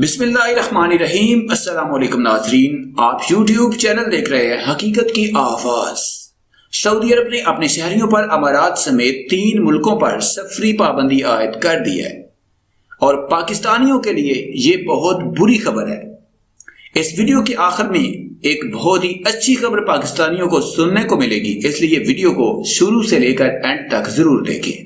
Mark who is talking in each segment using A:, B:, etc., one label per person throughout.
A: بسم اللہ الرحمن الرحیم۔ السلام علیکم ناظرین، آپ یوٹیوب چینل دیکھ رہے ہیں حقیقت کی آواز۔ سعودی عرب نے اپنے شہریوں پر امارات سمیت 3 ملکوں پر سفری پابندی عائد کر دی ہے اور پاکستانیوں کے لیے یہ بہت بری خبر ہے۔ اس ویڈیو کے آخر میں ایک بہت ہی اچھی خبر پاکستانیوں کو سننے کو ملے گی، اس لیے ویڈیو کو شروع سے لے کر اینڈ تک ضرور دیکھیں۔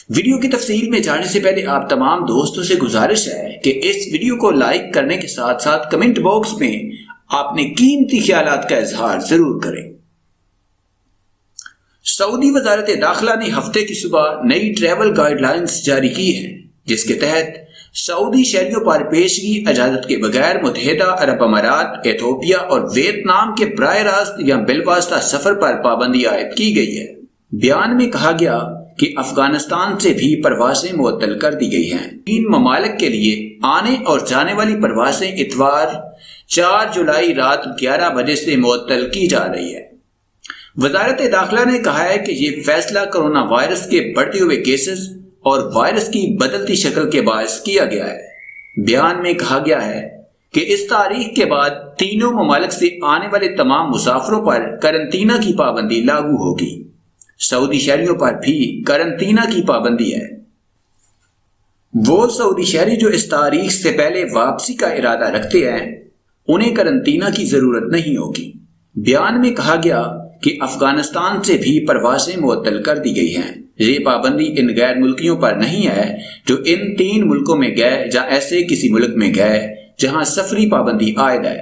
A: ویڈیو کی تفصیل میں جانے سے پہلے آپ تمام دوستوں سے گزارش ہے کہ اس ویڈیو کو لائک کرنے کے ساتھ ساتھ کمنٹ باکس میں اپنے قیمتی خیالات کا اظہار ضرور کریں۔ سعودی وزارت داخلہ نے ہفتے کی صبح نئی ٹریول گائیڈ لائنز جاری کی ہیں، جس کے تحت سعودی شہریوں پر پیشگی اجازت کے بغیر متحدہ عرب امارات، ایتھوپیا اور ویتنام کے براہ راست یا بالواسطہ سفر پر پابندی عائد کی گئی ہے۔ بیان میں کہا گیا کہ افغانستان سے بھی پروازیں معطل کر دی گئی ہیں۔ 3 ممالک کے لیے آنے اور جانے والی پروازیں اتوار 4 جولائی رات 11 بجے سے معطل کی جا رہی ہے۔ وزارت داخلہ نے کہا ہے کہ یہ فیصلہ کرونا وائرس کے بڑھتے ہوئے کیسز اور وائرس کی بدلتی شکل کے باعث کیا گیا ہے۔ بیان میں کہا گیا ہے کہ اس تاریخ کے بعد تینوں ممالک سے آنے والے تمام مسافروں پر قرنطینہ کی پابندی لاگو ہوگی۔ سعودی شہریوں پر بھی قرنطینہ کی پابندی ہے۔ وہ سعودی شہری جو اس تاریخ سے پہلے واپسی کا ارادہ رکھتے ہیں انہیں قرنطینہ کی ضرورت نہیں ہوگی۔ بیان میں کہا گیا کہ افغانستان سے بھی پروازیں معطل کر دی گئی ہیں۔ یہ پابندی ان غیر ملکیوں پر نہیں ہے جو ان 3 ملکوں میں گئے یا ایسے کسی ملک میں گئے جہاں سفری پابندی عائد ہے،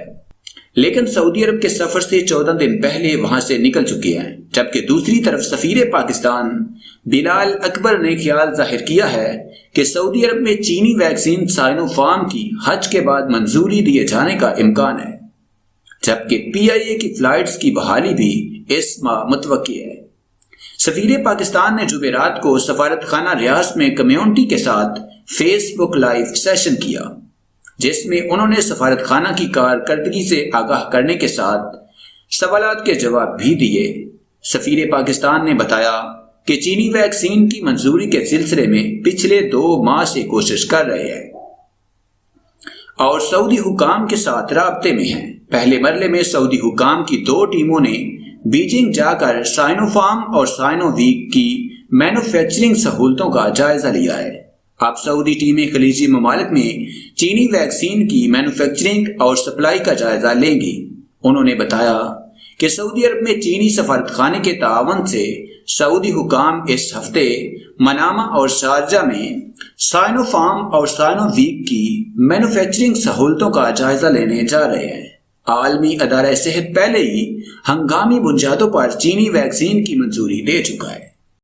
A: لیکن سعودی عرب کے سفر سے 14 دن پہلے وہاں سے نکل چکے ہیں۔ جبکہ دوسری طرف سفیر پاکستان بلال اکبر نے خیال ظاہر کیا ہے کہ سعودی عرب میں چینی ویکسین سائنو فارم کی حج کے بعد منظوری دیے جانے کا امکان ہے، جبکہ PIA کی فلائٹس کی بحالی بھی اس ماہ متوقع ہے۔ سفیر پاکستان نے جمعرات کو سفارت خانہ ریاض میں کمیونٹی کے ساتھ فیس بک لائیو سیشن کیا، جس میں انہوں نے سفارت خانہ کی کارکردگی سے آگاہ کرنے کے ساتھ سوالات کے جواب بھی دیے۔ سفیر پاکستان نے بتایا کہ چینی ویکسین کی منظوری کے سلسلے میں پچھلے 2 ماہ سے کوشش کر رہے ہیں اور سعودی حکام کے ساتھ رابطے میں ہیں۔ پہلے مرحلے میں سعودی حکام کی 2 ٹیموں نے بیجنگ جا کر سائنو فارم اور سائنو ویک کی مینوفیکچرنگ سہولتوں کا جائزہ لیا ہے۔ اب سعودی ٹیمیں خلیجی ممالک میں چینی ویکسین کی مینوفیکچرنگ اور سپلائی کا جائزہ لیں گی۔ انہوں نے بتایا کہ سعودی عرب میں چینی سفارت خانے کے تعاون سے سعودی حکام اس ہفتے منامہ اور شارجہ میں سائنو فارم اور سائنو ویک کی مینوفیکچرنگ سہولتوں کا جائزہ لینے جا رہے ہیں۔ عالمی ادارہ صحت پہلے ہی ہنگامی بنیادوں پر چینی ویکسین کی منظوری دے چکا ہے۔